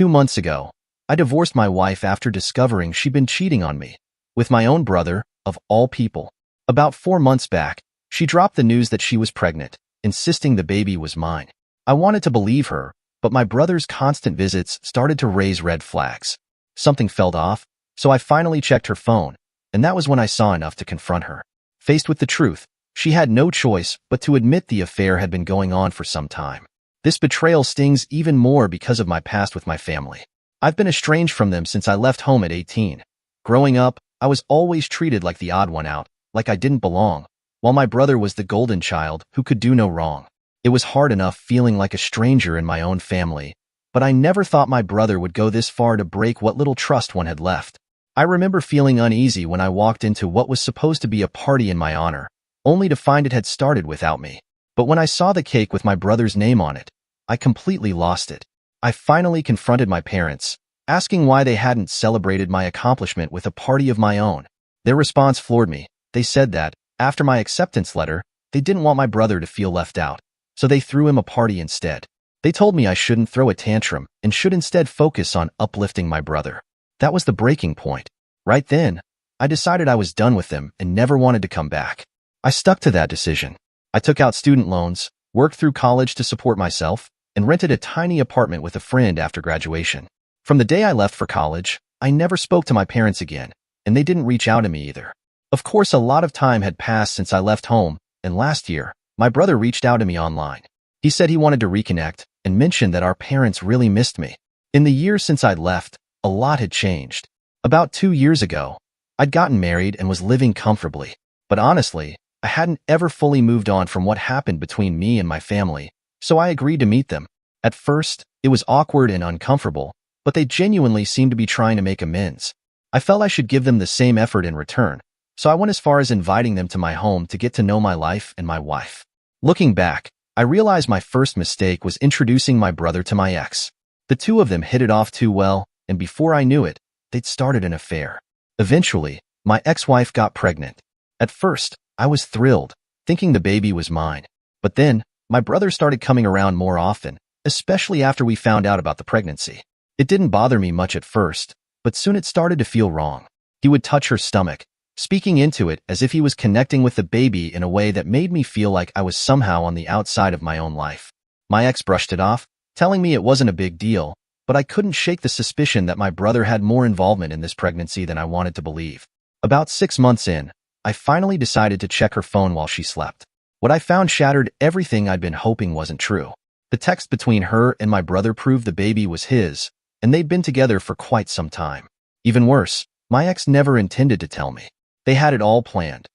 2 months ago, I divorced my wife after discovering she'd been cheating on me with my own brother, of all people. About 4 months back, she dropped the news that she was pregnant, insisting the baby was mine. I wanted to believe her, but my brother's constant visits started to raise red flags. Something felt off, so I finally checked her phone, and that was when I saw enough to confront her. Faced with the truth, she had no choice but to admit the affair had been going on for some time. This betrayal stings even more because of my past with my family. I've been estranged from them since I left home at 18. Growing up, I was always treated like the odd one out, like I didn't belong, while my brother was the golden child who could do no wrong. It was hard enough feeling like a stranger in my own family, but I never thought my brother would go this far to break what little trust one had left. I remember feeling uneasy when I walked into what was supposed to be a party in my honor, only to find it had started without me. But when I saw the cake with my brother's name on it, I completely lost it. I finally confronted my parents, asking why they hadn't celebrated my accomplishment with a party of my own. Their response floored me. They said that, after my acceptance letter, they didn't want my brother to feel left out, so they threw him a party instead. They told me I shouldn't throw a tantrum and should instead focus on uplifting my brother. That was the breaking point. Right then, I decided I was done with them and never wanted to come back. I stuck to that decision. I took out student loans, worked through college to support myself, and rented a tiny apartment with a friend after graduation. From the day I left for college, I never spoke to my parents again, and they didn't reach out to me either. Of course, a lot of time had passed since I left home, and last year, my brother reached out to me online. He said he wanted to reconnect and mentioned that our parents really missed me. In the years since I'd left, a lot had changed. About 2 years ago, I'd gotten married and was living comfortably. But honestly, I hadn't ever fully moved on from what happened between me and my family, so I agreed to meet them. At first, it was awkward and uncomfortable, but they genuinely seemed to be trying to make amends. I felt I should give them the same effort in return, so I went as far as inviting them to my home to get to know my life and my wife. Looking back, I realized my first mistake was introducing my brother to my ex. The two of them hit it off too well, and before I knew it, they'd started an affair. Eventually, my ex-wife got pregnant. At first, I was thrilled, thinking the baby was mine. But then, my brother started coming around more often, especially after we found out about the pregnancy. It didn't bother me much at first, but soon it started to feel wrong. He would touch her stomach, speaking into it as if he was connecting with the baby in a way that made me feel like I was somehow on the outside of my own life. My ex brushed it off, telling me it wasn't a big deal, but I couldn't shake the suspicion that my brother had more involvement in this pregnancy than I wanted to believe. About 6 months in, I finally decided to check her phone while she slept. What I found shattered everything I'd been hoping wasn't true. The text between her and my brother proved the baby was his, and they'd been together for quite some time. Even worse, my ex never intended to tell me. They had it all planned.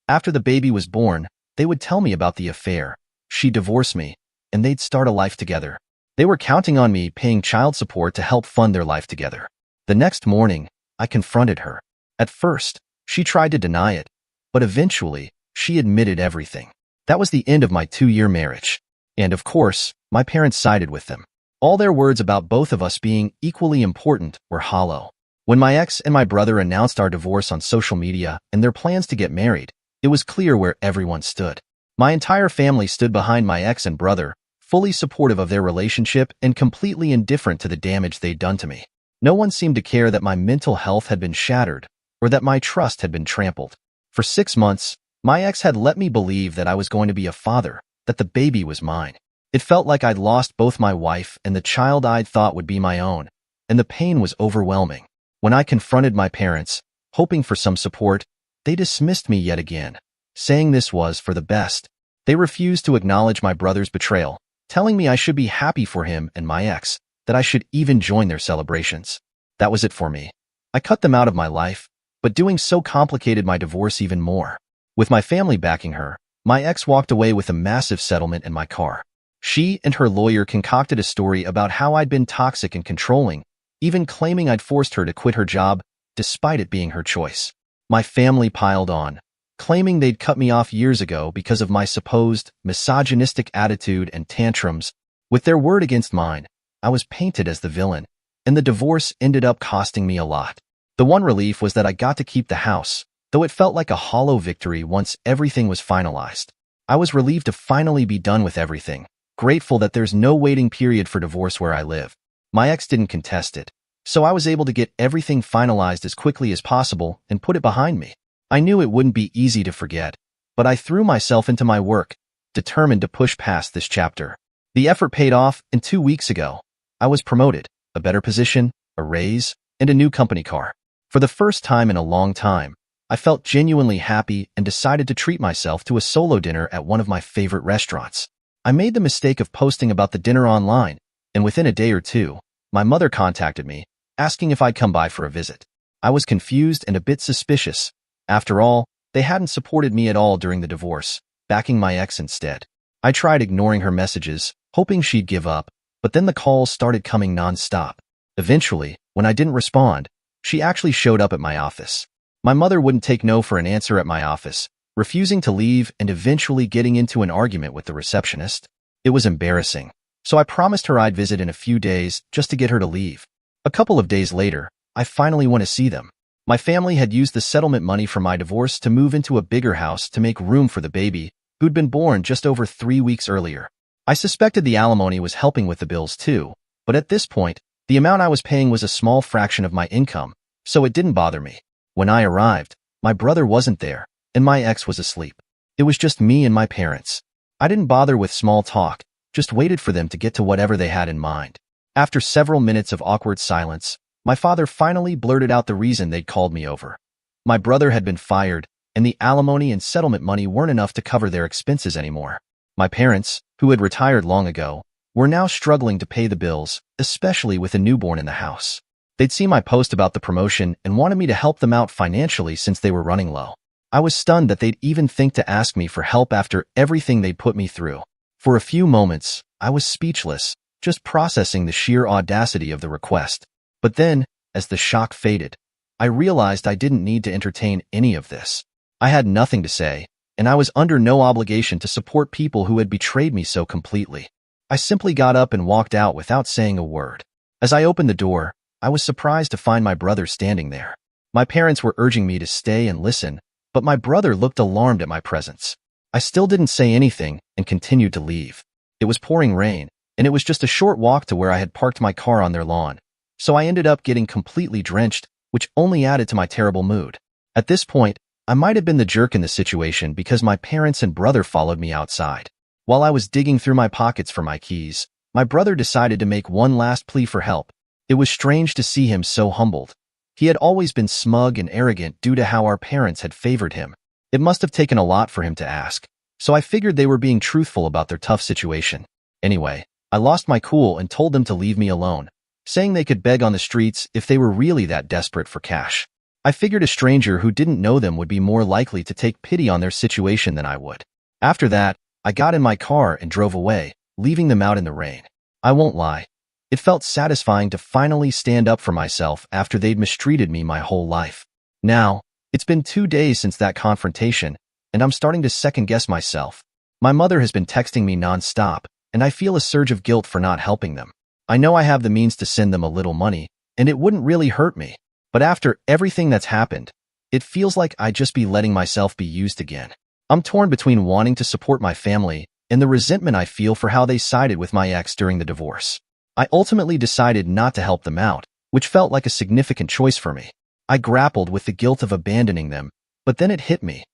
After the baby was born, they would tell me about the affair. She'd divorce me, and they'd start a life together. They were counting on me paying child support to help fund their life together. The next morning, I confronted her. At first, she tried to deny it, but eventually, she admitted everything. That was the end of my 2-year marriage. And of course, my parents sided with them. All their words about both of us being equally important were hollow. When my ex and my brother announced our divorce on social media and their plans to get married, it was clear where everyone stood. My entire family stood behind my ex and brother, fully supportive of their relationship and completely indifferent to the damage they'd done to me. No one seemed to care that my mental health had been shattered or that my trust had been trampled. For 6 months, my ex had let me believe that I was going to be a father, that the baby was mine. It felt like I'd lost both my wife and the child I'd thought would be my own, and the pain was overwhelming. When I confronted my parents, hoping for some support, they dismissed me yet again, saying this was for the best. They refused to acknowledge my brother's betrayal, telling me I should be happy for him and my ex, that I should even join their celebrations. That was it for me. I cut them out of my life, but doing so complicated my divorce even more. With my family backing her, my ex walked away with a massive settlement in my car. She and her lawyer concocted a story about how I'd been toxic and controlling, even claiming I'd forced her to quit her job, despite it being her choice. My family piled on, claiming they'd cut me off years ago because of my supposed misogynistic attitude and tantrums. With their word against mine, I was painted as the villain, and the divorce ended up costing me a lot. The one relief was that I got to keep the house, though it felt like a hollow victory once everything was finalized. I was relieved to finally be done with everything, grateful that there's no waiting period for divorce where I live. My ex didn't contest it, so I was able to get everything finalized as quickly as possible and put it behind me. I knew it wouldn't be easy to forget, but I threw myself into my work, determined to push past this chapter. The effort paid off, and 2 weeks ago, I was promoted, a better position, a raise, and a new company car. For the first time in a long time, I felt genuinely happy and decided to treat myself to a solo dinner at one of my favorite restaurants. I made the mistake of posting about the dinner online, and within a day or two, my mother contacted me, asking if I'd come by for a visit. I was confused and a bit suspicious. After all, they hadn't supported me at all during the divorce, backing my ex instead. I tried ignoring her messages, hoping she'd give up, but then the calls started coming non-stop. Eventually, when I didn't respond, she actually showed up at my office. My mother wouldn't take no for an answer at my office, refusing to leave and eventually getting into an argument with the receptionist. It was embarrassing, so I promised her I'd visit in a few days just to get her to leave. A couple of days later, I finally went to see them. My family had used the settlement money from my divorce to move into a bigger house to make room for the baby, who'd been born just over 3 weeks earlier. I suspected the alimony was helping with the bills too, but at this point, the amount I was paying was a small fraction of my income, so it didn't bother me. When I arrived, my brother wasn't there, and my ex was asleep. It was just me and my parents. I didn't bother with small talk, just waited for them to get to whatever they had in mind. After several minutes of awkward silence, my father finally blurted out the reason they'd called me over. My brother had been fired, and the alimony and settlement money weren't enough to cover their expenses anymore. My parents, who had retired long ago, were now struggling to pay the bills, especially with a newborn in the house. They'd seen my post about the promotion and wanted me to help them out financially since they were running low. I was stunned that they'd even think to ask me for help after everything they'd put me through. For a few moments, I was speechless, just processing the sheer audacity of the request. But then, as the shock faded, I realized I didn't need to entertain any of this. I had nothing to say, and I was under no obligation to support people who had betrayed me so completely. I simply got up and walked out without saying a word. As I opened the door, I was surprised to find my brother standing there. My parents were urging me to stay and listen, but my brother looked alarmed at my presence. I still didn't say anything and continued to leave. It was pouring rain, and it was just a short walk to where I had parked my car on their lawn, so I ended up getting completely drenched, which only added to my terrible mood. At this point, I might have been the jerk in the situation because my parents and brother followed me outside. While I was digging through my pockets for my keys, my brother decided to make one last plea for help. It was strange to see him so humbled. He had always been smug and arrogant due to how our parents had favored him. It must have taken a lot for him to ask, so I figured they were being truthful about their tough situation. Anyway, I lost my cool and told them to leave me alone, saying they could beg on the streets if they were really that desperate for cash. I figured a stranger who didn't know them would be more likely to take pity on their situation than I would. After that, I got in my car and drove away, leaving them out in the rain. I won't lie. It felt satisfying to finally stand up for myself after they'd mistreated me my whole life. Now, it's been 2 days since that confrontation, and I'm starting to second-guess myself. My mother has been texting me non-stop, and I feel a surge of guilt for not helping them. I know I have the means to send them a little money, and it wouldn't really hurt me. But after everything that's happened, it feels like I'd just be letting myself be used again. I'm torn between wanting to support my family and the resentment I feel for how they sided with my ex during the divorce. I ultimately decided not to help them out, which felt like a significant choice for me. I grappled with the guilt of abandoning them, but then it hit me.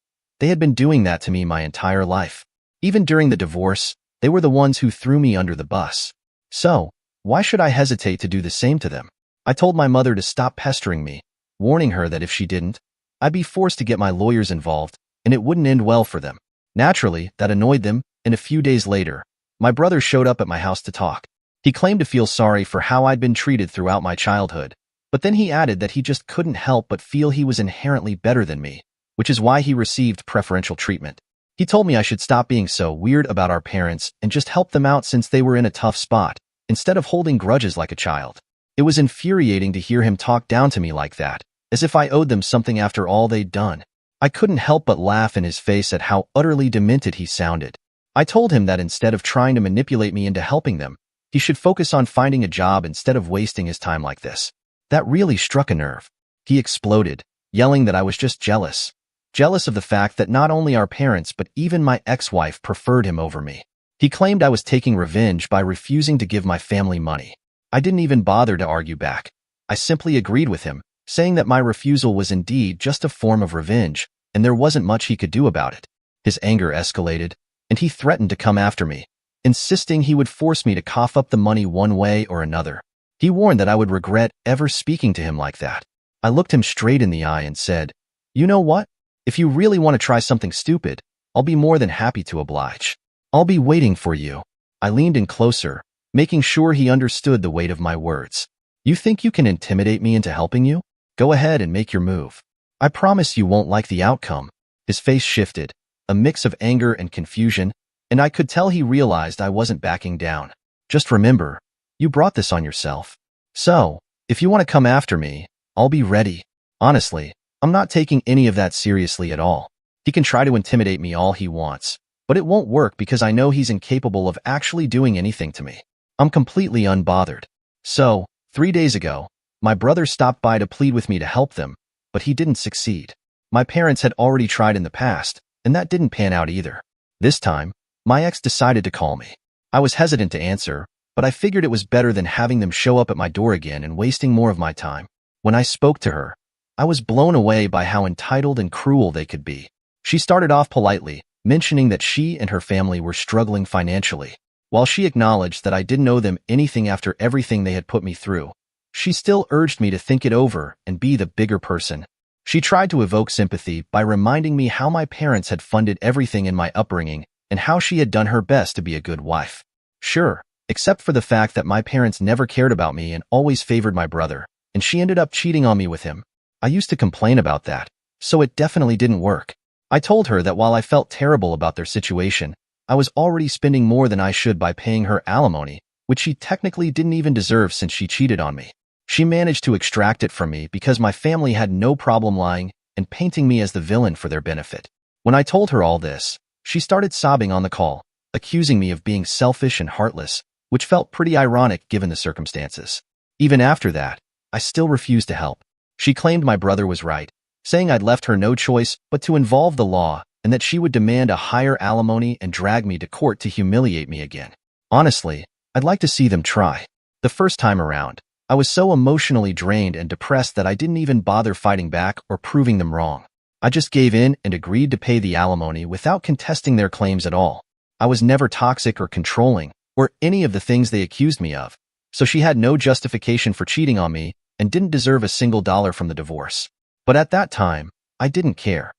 They had been doing that to me my entire life. Even during the divorce, they were the ones who threw me under the bus. So, why should I hesitate to do the same to them? I told my mother to stop pestering me, warning her that if she didn't, I'd be forced to get my lawyers involved, and it wouldn't end well for them. Naturally, that annoyed them, and a few days later, my brother showed up at my house to talk. He claimed to feel sorry for how I'd been treated throughout my childhood, but then he added that he just couldn't help but feel he was inherently better than me, which is why he received preferential treatment. He told me I should stop being so weird about our parents and just help them out since they were in a tough spot, instead of holding grudges like a child. It was infuriating to hear him talk down to me like that, as if I owed them something after all they'd done. I couldn't help but laugh in his face at how utterly demented he sounded. I told him that instead of trying to manipulate me into helping them, he should focus on finding a job instead of wasting his time like this. That really struck a nerve. He exploded, yelling that I was just jealous. Jealous of the fact that not only our parents but even my ex-wife preferred him over me. He claimed I was taking revenge by refusing to give my family money. I didn't even bother to argue back. I simply agreed with him, saying that my refusal was indeed just a form of revenge, and there wasn't much he could do about it. His anger escalated, and he threatened to come after me, insisting he would force me to cough up the money one way or another. He warned that I would regret ever speaking to him like that. I looked him straight in the eye and said, "You know what? If you really want to try something stupid, I'll be more than happy to oblige. I'll be waiting for you." I leaned in closer, making sure he understood the weight of my words. "You think you can intimidate me into helping you? Go ahead and make your move. I promise you won't like the outcome." His face shifted, a mix of anger and confusion, and I could tell he realized I wasn't backing down. "Just remember, you brought this on yourself. So, if you want to come after me, I'll be ready. Honestly, I'm not taking any of that seriously at all. He can try to intimidate me all he wants, but it won't work because I know he's incapable of actually doing anything to me. I'm completely unbothered." So, 3 days ago, my brother stopped by to plead with me to help them, but he didn't succeed. My parents had already tried in the past, and that didn't pan out either. This time, my ex decided to call me. I was hesitant to answer, but I figured it was better than having them show up at my door again and wasting more of my time. When I spoke to her, I was blown away by how entitled and cruel they could be. She started off politely, mentioning that she and her family were struggling financially. While she acknowledged that I didn't owe them anything after everything they had put me through, she still urged me to think it over and be the bigger person. She tried to evoke sympathy by reminding me how my parents had funded everything in my upbringing and how she had done her best to be a good wife. Sure, except for the fact that my parents never cared about me and always favored my brother, and she ended up cheating on me with him. I used to complain about that, so it definitely didn't work. I told her that while I felt terrible about their situation, I was already spending more than I should by paying her alimony, which she technically didn't even deserve since she cheated on me. She managed to extract it from me because my family had no problem lying and painting me as the villain for their benefit. When I told her all this, she started sobbing on the call, accusing me of being selfish and heartless, which felt pretty ironic given the circumstances. Even after that, I still refused to help. She claimed my brother was right, saying I'd left her no choice but to involve the law and that she would demand a higher alimony and drag me to court to humiliate me again. Honestly, I'd like to see them try. The first time around, I was so emotionally drained and depressed that I didn't even bother fighting back or proving them wrong. I just gave in and agreed to pay the alimony without contesting their claims at all. I was never toxic or controlling, or any of the things they accused me of, so she had no justification for cheating on me and didn't deserve a single dollar from the divorce. But at that time, I didn't care.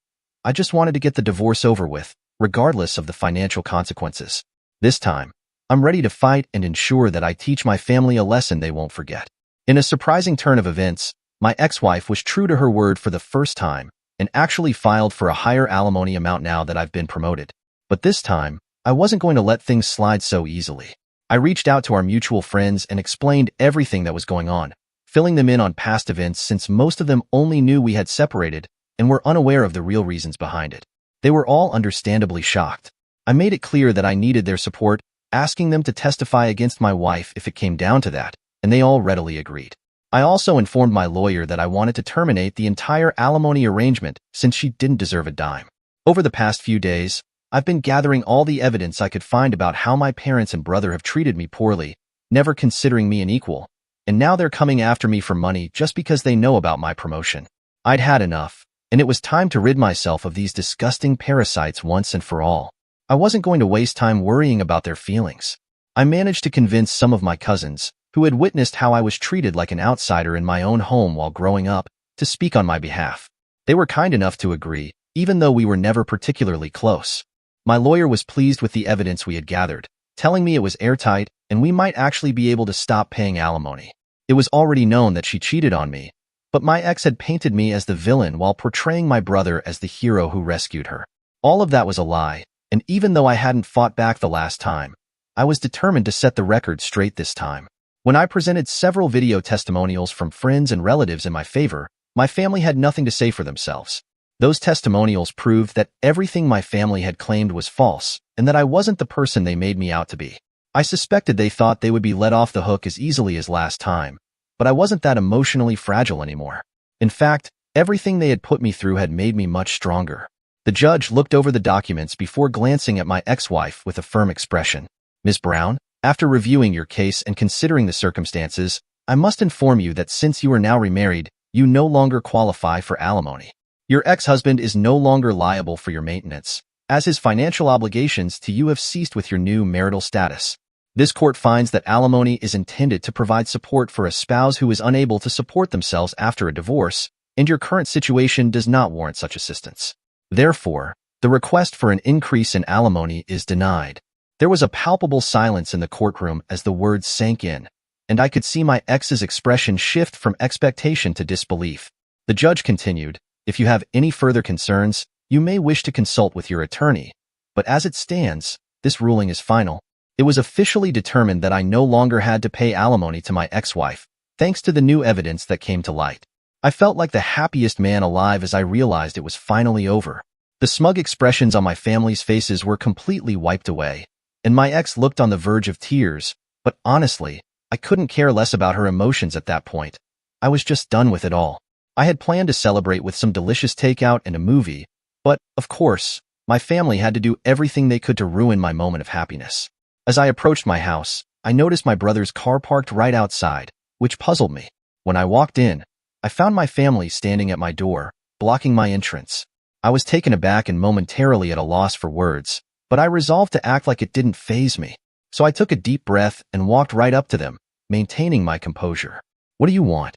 I just wanted to get the divorce over with, regardless of the financial consequences. This time, I'm ready to fight and ensure that I teach my family a lesson they won't forget. In a surprising turn of events, my ex-wife was true to her word for the first time and actually filed for a higher alimony amount now that I've been promoted. But this time, I wasn't going to let things slide so easily. I reached out to our mutual friends and explained everything that was going on, filling them in on past events since most of them only knew we had separated and were unaware of the real reasons behind it. They were all understandably shocked. I made it clear that I needed their support, asking them to testify against my wife if it came down to that, and they all readily agreed. I also informed my lawyer that I wanted to terminate the entire alimony arrangement since she didn't deserve a dime. Over the past few days, I've been gathering all the evidence I could find about how my parents and brother have treated me poorly, never considering me an equal, and now they're coming after me for money just because they know about my promotion. I'd had enough, and it was time to rid myself of these disgusting parasites once and for all. I wasn't going to waste time worrying about their feelings. I managed to convince some of my cousins, who had witnessed how I was treated like an outsider in my own home while growing up, to speak on my behalf. They were kind enough to agree, even though we were never particularly close. My lawyer was pleased with the evidence we had gathered, telling me it was airtight and we might actually be able to stop paying alimony. It was already known that she cheated on me, but my ex had painted me as the villain while portraying my brother as the hero who rescued her. All of that was a lie, and even though I hadn't fought back the last time, I was determined to set the record straight this time. When I presented several video testimonials from friends and relatives in my favor, my family had nothing to say for themselves. Those testimonials proved that everything my family had claimed was false and that I wasn't the person they made me out to be. I suspected they thought they would be let off the hook as easily as last time, but I wasn't that emotionally fragile anymore. In fact, everything they had put me through had made me much stronger. The judge looked over the documents before glancing at my ex-wife with a firm expression. "Ms. Brown, After reviewing your case and considering the circumstances, I must inform you that since you are now remarried, you no longer qualify for alimony. Your ex-husband is no longer liable for your maintenance, as his financial obligations to you have ceased with your new marital status. This court finds that alimony is intended to provide support for a spouse who is unable to support themselves after a divorce, and your current situation does not warrant such assistance. Therefore, the request for an increase in alimony is denied. There was a palpable silence in the courtroom as the words sank in, and I could see my ex's expression shift from expectation to disbelief. The judge continued, "If you have any further concerns, you may wish to consult with your attorney, but as it stands, this ruling is final." It was officially determined that I no longer had to pay alimony to my ex-wife, thanks to the new evidence that came to light. I felt like the happiest man alive as I realized it was finally over. The smug expressions on my family's faces were completely wiped away, and my ex looked on the verge of tears, but honestly, I couldn't care less about her emotions at that point. I was just done with it all. I had planned to celebrate with some delicious takeout and a movie, but, of course, my family had to do everything they could to ruin my moment of happiness. As I approached my house, I noticed my brother's car parked right outside, which puzzled me. When I walked in, I found my family standing at my door, blocking my entrance. I was taken aback and momentarily at a loss for words, but I resolved to act like it didn't faze me. So I took a deep breath and walked right up to them, maintaining my composure. "What do you want?"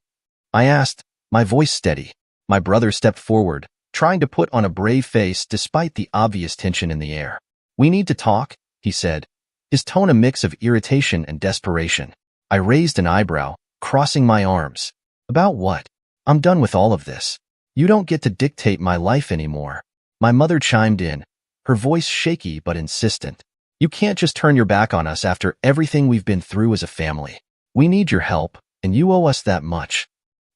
I asked, my voice steady. My brother stepped forward, trying to put on a brave face despite the obvious tension in the air. "We need to talk," he said, his tone a mix of irritation and desperation. I raised an eyebrow, crossing my arms. "About what? I'm done with all of this. You don't get to dictate my life anymore." My mother chimed in, her voice shaky but insistent. "You can't just turn your back on us after everything we've been through as a family. We need your help, and you owe us that much."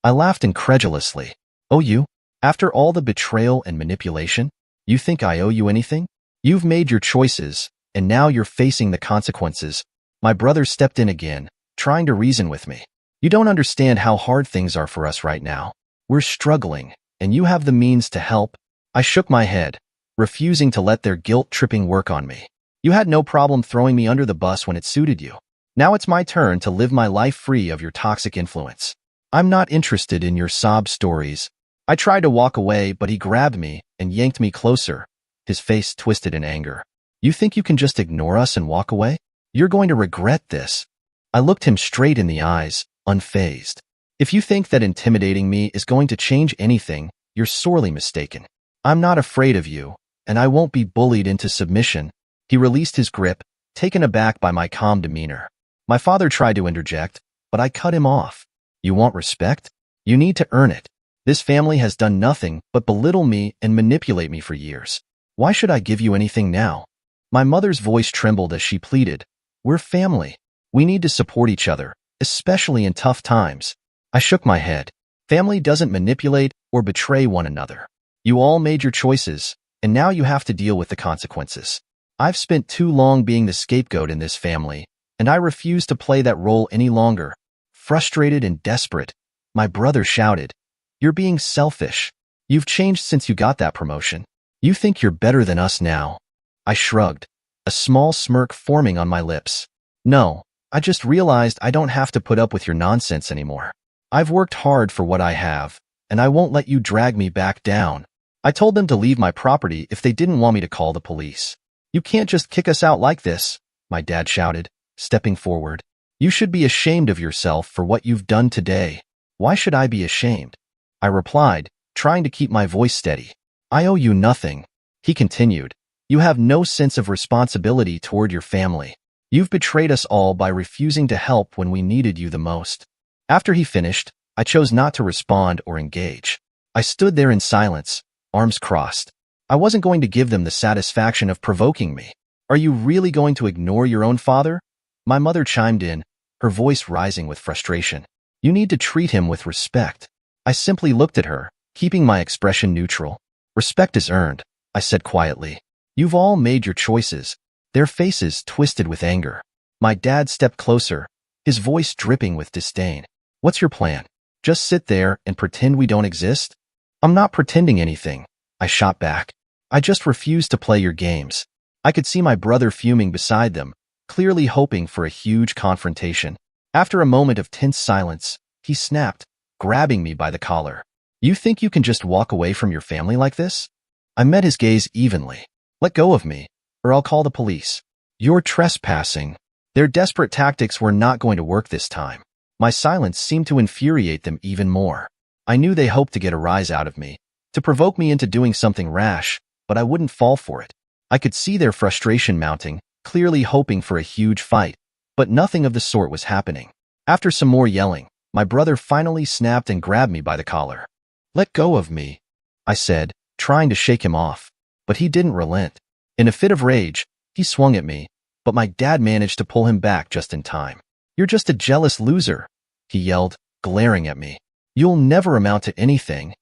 I laughed incredulously. "Oh, you? After all the betrayal and manipulation? You think I owe you anything? You've made your choices, and now you're facing the consequences." My brother stepped in again, trying to reason with me. "You don't understand how hard things are for us right now. We're struggling, and you have the means to help." I shook my head, refusing to let their guilt-tripping work on me. "You had no problem throwing me under the bus when it suited you. Now it's my turn to live my life free of your toxic influence. I'm not interested in your sob stories." I tried to walk away, but he grabbed me and yanked me closer, his face twisted in anger. "You think you can just ignore us and walk away? You're going to regret this." I looked him straight in the eyes, unfazed. "If you think that intimidating me is going to change anything, you're sorely mistaken. I'm not afraid of you, and I won't be bullied into submission." He released his grip, taken aback by my calm demeanor. My father tried to interject, but I cut him off. "You want respect? You need to earn it. This family has done nothing but belittle me and manipulate me for years. Why should I give you anything now?" My mother's voice trembled as she pleaded, "We're family. We need to support each other, especially in tough times." I shook my head. Family doesn't manipulate or betray one another. You all made your choices, and now you have to deal with the consequences. I've spent too long being the scapegoat in this family, and I refuse to play that role any longer. Frustrated and desperate, my brother shouted, "You're being selfish. You've changed since you got that promotion. You think you're better than us now." I shrugged, a small smirk forming on my lips. "No, I just realized I don't have to put up with your nonsense anymore. I've worked hard for what I have, and I won't let you drag me back down." I told them to leave my property if they didn't want me to call the police. "You can't just kick us out like this," my dad shouted, stepping forward. "You should be ashamed of yourself for what you've done today." "Why should I be ashamed?" I replied, trying to keep my voice steady. "I owe you nothing." He continued, "You have no sense of responsibility toward your family. You've betrayed us all by refusing to help when we needed you the most." After he finished, I chose not to respond or engage. I stood there in silence, arms crossed. I wasn't going to give them the satisfaction of provoking me. "Are you really going to ignore your own father?" My mother chimed in, her voice rising with frustration. "You need to treat him with respect." I simply looked at her, keeping my expression neutral. "Respect is earned," I said quietly. "You've all made your choices." Their faces twisted with anger. My dad stepped closer, his voice dripping with disdain. "What's your plan? Just sit there and pretend we don't exist?" "I'm not pretending anything," I shot back. "I just refuse to play your games." I could see my brother fuming beside them, clearly hoping for a huge confrontation. After a moment of tense silence, he snapped, grabbing me by the collar. "You think you can just walk away from your family like this?" I met his gaze evenly. "Let go of me, or I'll call the police. You're trespassing." Their desperate tactics were not going to work this time. My silence seemed to infuriate them even more. I knew they hoped to get a rise out of me, to provoke me into doing something rash, but I wouldn't fall for it. I could see their frustration mounting, clearly hoping for a huge fight, but nothing of the sort was happening. After some more yelling, my brother finally snapped and grabbed me by the collar. "Let go of me," I said, trying to shake him off. But he didn't relent. In a fit of rage, he swung at me, but my dad managed to pull him back just in time. "You're just a jealous loser," he yelled, glaring at me. "You'll never amount to anything."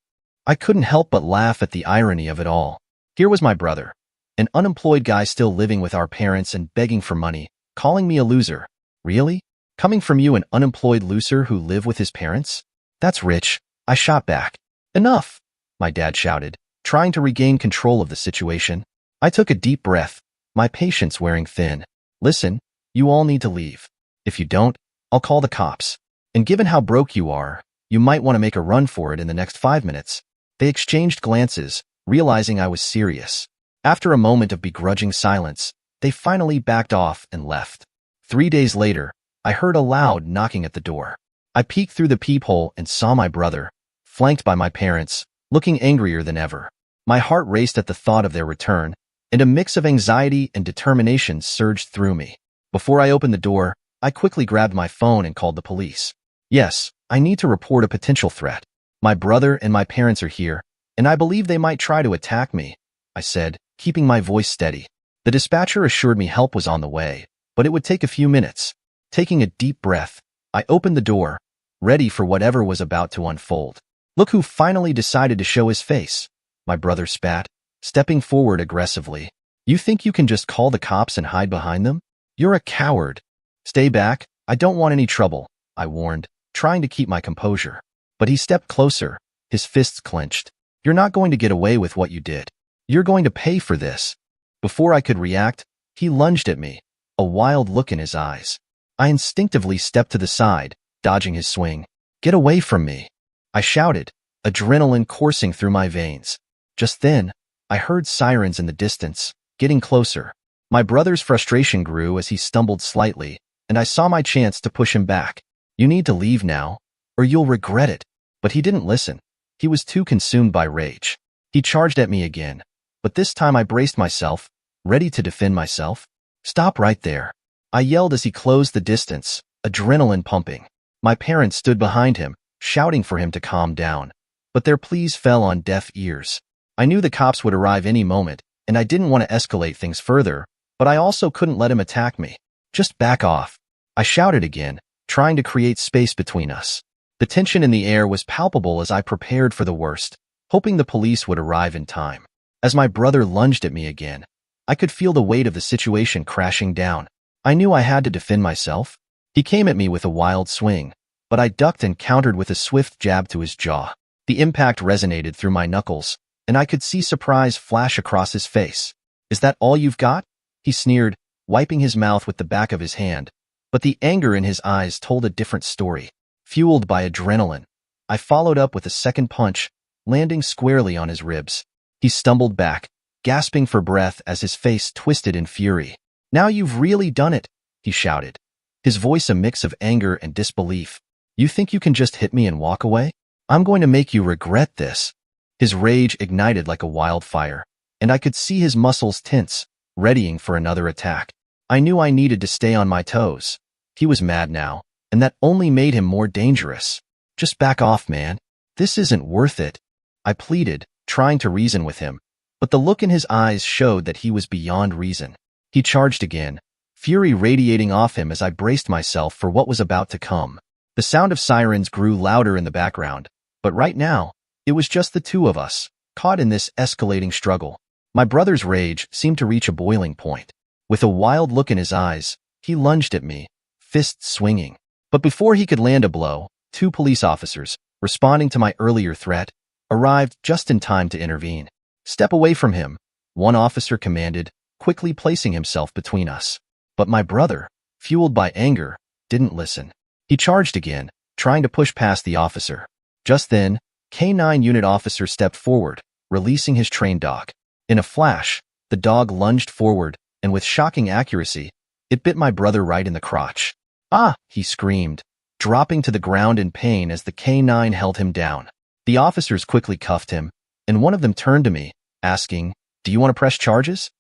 I couldn't help but laugh at the irony of it all. Here was my brother, an unemployed guy still living with our parents and begging for money, calling me a loser. Really? Coming from you, an unemployed loser who live with his parents? That's rich, I shot back. "Enough," my dad shouted, trying to regain control of the situation. I took a deep breath, my patience wearing thin. "Listen, you all need to leave. If you don't, I'll call the cops. And given how broke you are, you might want to make a run for it in the next 5 minutes." They exchanged glances, realizing I was serious. After a moment of begrudging silence, they finally backed off and left. 3 days later, I heard a loud knocking at the door. I peeked through the peephole and saw my brother, flanked by my parents, looking angrier than ever. My heart raced at the thought of their return, and a mix of anxiety and determination surged through me. Before I opened the door, I quickly grabbed my phone and called the police. "Yes, I need to report a potential threat. My brother and my parents are here, and I believe they might try to attack me," I said, keeping my voice steady. The dispatcher assured me help was on the way, but it would take a few minutes. Taking a deep breath, I opened the door, ready for whatever was about to unfold. "Look who finally decided to show his face," my brother spat, stepping forward aggressively. "You think you can just call the cops and hide behind them? You're a coward." "Stay back, I don't want any trouble," I warned, trying to keep my composure. But he stepped closer, his fists clenched. "You're not going to get away with what you did. You're going to pay for this." Before I could react, he lunged at me, a wild look in his eyes. I instinctively stepped to the side, dodging his swing. "Get away from me," I shouted, adrenaline coursing through my veins. Just then, I heard sirens in the distance, getting closer. My brother's frustration grew as he stumbled slightly, and I saw my chance to push him back. "You need to leave now, or you'll regret it." But he didn't listen. He was too consumed by rage. He charged at me again, but this time I braced myself, ready to defend myself. "Stop right there," I yelled as he closed the distance, adrenaline pumping. My parents stood behind him, shouting for him to calm down, but their pleas fell on deaf ears. I knew the cops would arrive any moment, and I didn't want to escalate things further, but I also couldn't let him attack me. "Just back off," I shouted again, trying to create space between us. The tension in the air was palpable as I prepared for the worst, hoping the police would arrive in time. As my brother lunged at me again, I could feel the weight of the situation crashing down. I knew I had to defend myself. He came at me with a wild swing, but I ducked and countered with a swift jab to his jaw. The impact resonated through my knuckles, and I could see surprise flash across his face. "Is that all you've got?" he sneered, wiping his mouth with the back of his hand. But the anger in his eyes told a different story. Fueled by adrenaline, I followed up with a second punch, landing squarely on his ribs. He stumbled back, gasping for breath as his face twisted in fury. "Now you've really done it," he shouted, his voice a mix of anger and disbelief. "You think you can just hit me and walk away? I'm going to make you regret this." His rage ignited like a wildfire, and I could see his muscles tense, readying for another attack. I knew I needed to stay on my toes. He was mad now, and that only made him more dangerous. "Just back off, man. This isn't worth it," I pleaded, trying to reason with him, but the look in his eyes showed that he was beyond reason. He charged again, fury radiating off him as I braced myself for what was about to come. The sound of sirens grew louder in the background, but right now, it was just the two of us, caught in this escalating struggle. My brother's rage seemed to reach a boiling point. With a wild look in his eyes, he lunged at me, fists swinging. But before he could land a blow, 2 police officers, responding to my earlier threat, arrived just in time to intervene. "Step away from him," one officer commanded, quickly placing himself between us. But my brother, fueled by anger, didn't listen. He charged again, trying to push past the officer. Just then, K9 unit officer stepped forward, releasing his trained dog. In a flash, the dog lunged forward, and with shocking accuracy, it bit my brother right in the crotch. "Ah!" he screamed, dropping to the ground in pain as the K9 held him down. The officers quickly cuffed him, and one of them turned to me, asking, "Do you want to press charges?"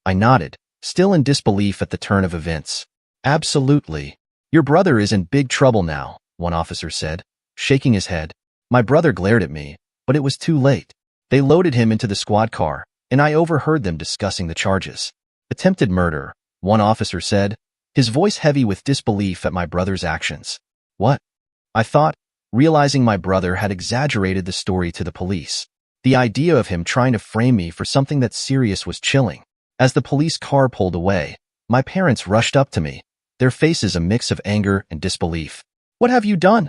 I nodded, still in disbelief at the turn of events. "Absolutely. Your brother is in big trouble now," one officer said, shaking his head. My brother glared at me, but it was too late. They loaded him into the squad car, and I overheard them discussing the charges. "Attempted murder," one officer said, his voice heavy with disbelief at my brother's actions. "What?" I thought, realizing my brother had exaggerated the story to the police. The idea of him trying to frame me for something that serious was chilling. As the police car pulled away, my parents rushed up to me, their faces a mix of anger and disbelief. "What have you done?"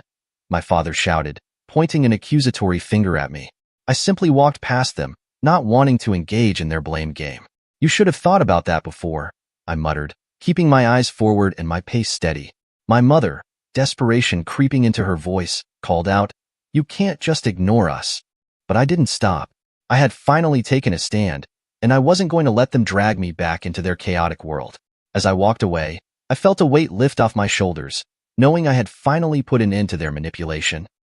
my father shouted, pointing an accusatory finger at me. I simply walked past them, not wanting to engage in their blame game. "You should have thought about that before," I muttered, keeping my eyes forward and my pace steady. My mother, desperation creeping into her voice, called out, "You can't just ignore us." But I didn't stop. I had finally taken a stand, and I wasn't going to let them drag me back into their chaotic world. As I walked away, I felt a weight lift off my shoulders, knowing I had finally put an end to their manipulation.